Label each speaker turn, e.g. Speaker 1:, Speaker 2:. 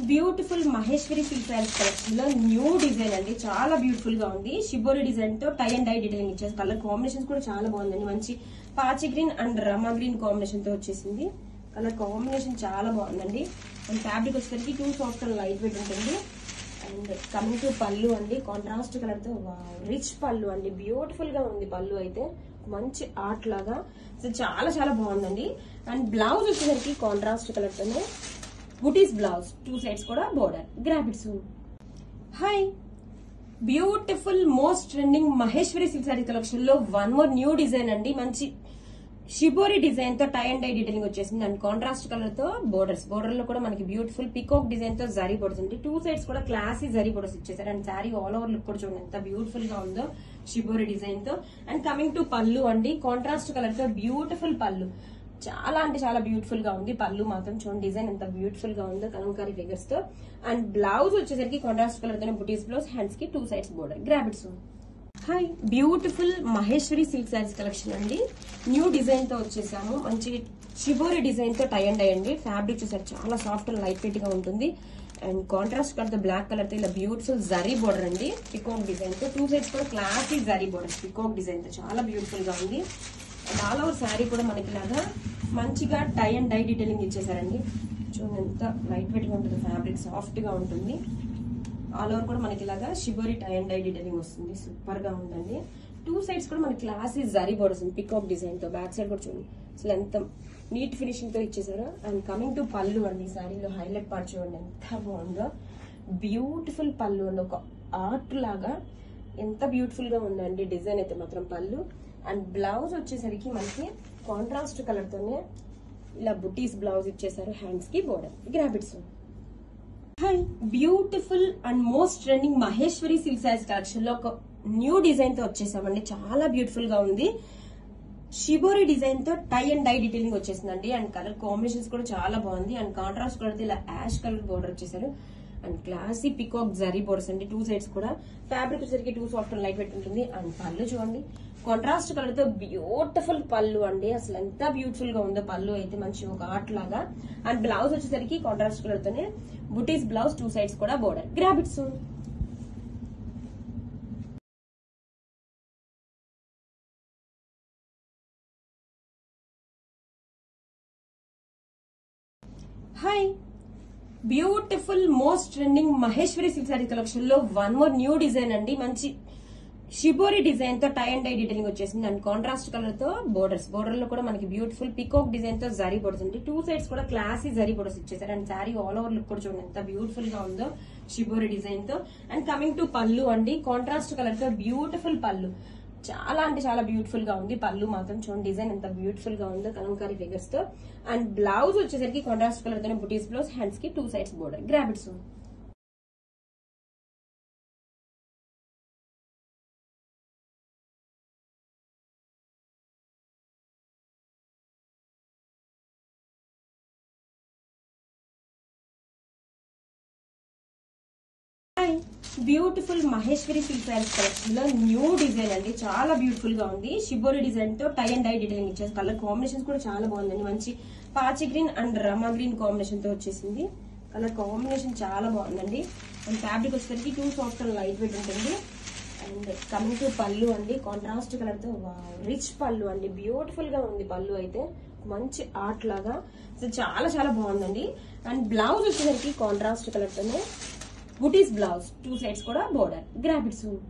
Speaker 1: Beautiful Maheshwari silk saris collection లో new design అండి. చాలా బ్యూటిఫుల్ గా ఉంది. షిబోరి డిజైన్ తో టై అండ్ డై డిజైన్ ఇచ్చేసి కలర్ కాంబినేషన్స్ కూడా చాలా బాగుందండి. మంచి పాచి green and Rama green combination తో వచ్చేసింది. కలర్ కాంబినేషన్ చాలా బాగుందండి. అండ్ ఫ్యాబ్రిక్ వచ్చేసరికి two soft and light weight ఉంటుంది. అండ్ కమింగ్ టు పళ్ళు అండి, కాంట్రాస్ట్ కలర్ తో రిచ్ పళ్ళు అండి. బ్యూటిఫుల్ గా ఉంది పళ్ళు అయితే, మంచి ఆర్ట్ లాగా చాలా చాలా బాగుందండి. అండ్ బ్లౌజ్ వచ్చేసరికి కాంట్రాస్ట్ కలర్ తోనే బుటీస్ బ్లౌజ్, టూ సైడ్స్ కూడా border. Grab it soon. Hi, beautiful most trending Maheshwari silk sorry collection లో వన్ మోర్ న్యూ డిజైన్ అండి. మంచి షిబోరి డిజైన్ తో టై అండ్ డై డీటెయిలింగ్ వచ్చేసింది. అండ్ కాంట్రాస్ట్ కలర్ తో బోర్డర్స్, బోర్డర్ లో కూడా మనకి బ్యూటిఫుల్ పికాక్ డిజైన్ తో జరీ బోర్డర్స్ అండి. టూ సైడ్స్ కూడా క్లాసీ జరీ బోర్డర్స్ ఇచ్చేసారు. And sari all over look కూడా చూడండి ఎంత బ్యూటిఫుల్ గా ఉందో షిబోరి డిజైన్ తో. అండ్ కమింగ్ టు పళ్ళు అండి, కాంట్రాస్ట్ కలర్ తో బ్యూటిఫుల్ పళ్ళు, చాలా అంటే చాలా బ్యూటిఫుల్ గా ఉంది. పళ్ళు మాత్రం చూడండి డిజైన్ ఎంత బ్యూటిఫుల్ గా ఉందో కలంకారీ ఫిగర్స్ తో. అండ్ బ్లౌజ్ వచ్చేసరికి కాంట్రాస్ట్ కలర్ తోనే బుటీస్ బ్లౌజ్, హ్యాండ్స్ కి two sides border. Grab it soon. Hi, beautiful Maheshwari silk saris collection అండి. న్యూ డిజైన్ తో వచ్చేసాము. మంచి షిబోరి డిజైన్ తో టై అండ్ డై అండి. ఫ్యాబ్రిక్ చూసారు చాలా సాఫ్ట్ అండ్ లైట్ వెయిట్ గా ఉంటుంది. అండ్ కాంట్రాస్ట్ కలర్ తో బ్లాక్ కలర్ తో ఇలా బ్యూటిఫుల్ జరీ బోర్డర్ అండి. పికాక్ డిజైన్ తో టూ సైడ్స్ కూడా classy zari border peacock design తో చాలా బ్యూటిఫుల్ గా ఉంది. అండ్ ఆల్ ఓవర్ శారీ కూడా మనకి ఇలాగా మంచిగా టై అండ్ డై డీటెయిలింగ్ ఇచ్చేసారండి. చూడండి ఎంత లైట్ వెయిట్ గా ఉంటుంది, ఫ్యాబ్రిక్ సాఫ్ట్ గా ఉంటుంది. ఆల్ ఓవర్ కూడా మనకి ఇలాగా shibori tie and dye detailing వస్తుంది. సూపర్ గా ఉందండి. టూ సైడ్స్ కూడా మనకి classy zari borders peacock design తో. బ్యాక్ సైడ్ కూడా చూడండి అసలు ఎంత నీట్ ఫినిషింగ్ తో ఇచ్చేసారు. అండ్ కమింగ్ టు పళ్ళు అండి, శారీలో హైలైట్ పార్ట్ చూడండి ఎంత బాగుందో. బ్యూటిఫుల్ పళ్ళు అండి, ఒక ఆర్ట్ లాగా ఎంత బ్యూటిఫుల్ గా ఉందండి డిజైన్ అయితే మాత్రం పళ్ళు. అండ్ బ్లౌజ్ వచ్చేసరికి మనకి కాంట్రాస్ట్ కలర్ తోనే ఇలా బుటీస్ బ్లౌజ్ ఇచ్చేసారు, హ్యాండ్స్ కి border. Grab it soon. Hi, beautiful and most trending Maheshwari silk saris collection లో ఒక న్యూ డిజైన్ తో వచ్చేసామండి. చాలా బ్యూటిఫుల్ గా ఉంది. షిబోరి డిజైన్ తో టై అండ్ డై డీటెయిలింగ్ వచ్చేసిందండి. అండ్ కలర్ కాంబినేషన్స్ కూడా చాలా బాగుంది. అండ్ కాంట్రాస్ట్ కలర్ తో ఇలా యాష్ కలర్ బోర్డర్ వచ్చేసారు. And classy peacock zari borders అండి. టూ సైడ్స్ కూడా ఫ్యాబ్రిక్ వచ్చేసరికి two soft and light weight ఉంటుంది. అండ్ పళ్ళు చూడండి కాంట్రాస్ట్ కలర్ తో బ్యూటిఫుల్ పళ్ళు అండి. అసలు ఎంత బ్యూటిఫుల్ గా ఉందో పళ్ళు అయితే, మంచి ఒక ఆర్ట్ లాగా. అండ్ బ్లౌజ్ వచ్చేసరికి కాంట్రాస్ట్ కలర్ తోనే బుటీస్ బ్లౌజ్, టూ సైడ్స్ కూడా border. Grab it soon. Hi, beautiful most trending Maheshwari silk sari collection లో వన్ మోర్ న్యూ డిజైన్ అండి. మంచి షిబోరి డిజైన్ తో టై అండ్ డై డీటెయిలింగ్ వచ్చేసింది. అండ్ కాంట్రాస్ట్ కలర్ తో బోర్డర్స్, బోర్డర్ లో కూడా మనకి బ్యూటిఫుల్ పికాక్ డిజైన్ తో జరీ బోర్డర్స్ అండి. టూ సైడ్స్ కూడా క్లాసీ జరీ బోర్డర్స్ ఇచ్చేసారు. And sari all over look కూడా చూడండి ఎంత బ్యూటిఫుల్ గా ఉందో షిబోరి డిజైన్ తో. అండ్ కమింగ్ టు పళ్ళు అండి, కాంట్రాస్ట్ కలర్ తో బ్యూటిఫుల్ పళ్ళు, చాలా అంటే చాలా బ్యూటిఫుల్ గా ఉంది. పళ్ళు మాత్రం చూడండి డిజైన్ ఎంత బ్యూటిఫుల్ గా ఉందో కలంకారీ ఫిగర్స్ తో. అండ్ బ్లౌజ్ వచ్చేసరికి కాంట్రాస్ట్ కలర్ తోనే బుటీస్ బ్లౌజ్, హ్యాండ్స్ కి two sides border. Grab it soon. Beautiful Maheshwari silk saris collection లో న్యూ డిజైన్ అండి. చాలా బ్యూటిఫుల్ గా ఉంది. షిబోరి డిజైన్ తో టై అండ్ డై డిజైన్ ఇచ్చేసి కలర్ కాంబినేషన్స్ కూడా చాలా బాగుందండి. మంచి పాచి green and Rama green combination తో వచ్చేసింది. కలర్ కాంబినేషన్ చాలా బాగుందండి. అండ్ ఫ్యాబ్రిక్ వచ్చేసరికి two soft and light weight ఉంటుంది. అండ్ కమింగ్ టు పళ్ళు అండి, కాంట్రాస్ట్ కలర్ తో రిచ్ పళ్ళు అండి. బ్యూటిఫుల్ గా ఉంది పళ్ళు అయితే, మంచి ఆర్ట్ లాగా చాలా చాలా బాగుందండి. అండ్ బ్లౌజ్ వచ్చేసరికి కాంట్రాస్ట్ కలర్ తోనే బుటీస్ బ్లౌజ్, టూ సైడ్స్ కూడా బోర్డర్. Grab it soon.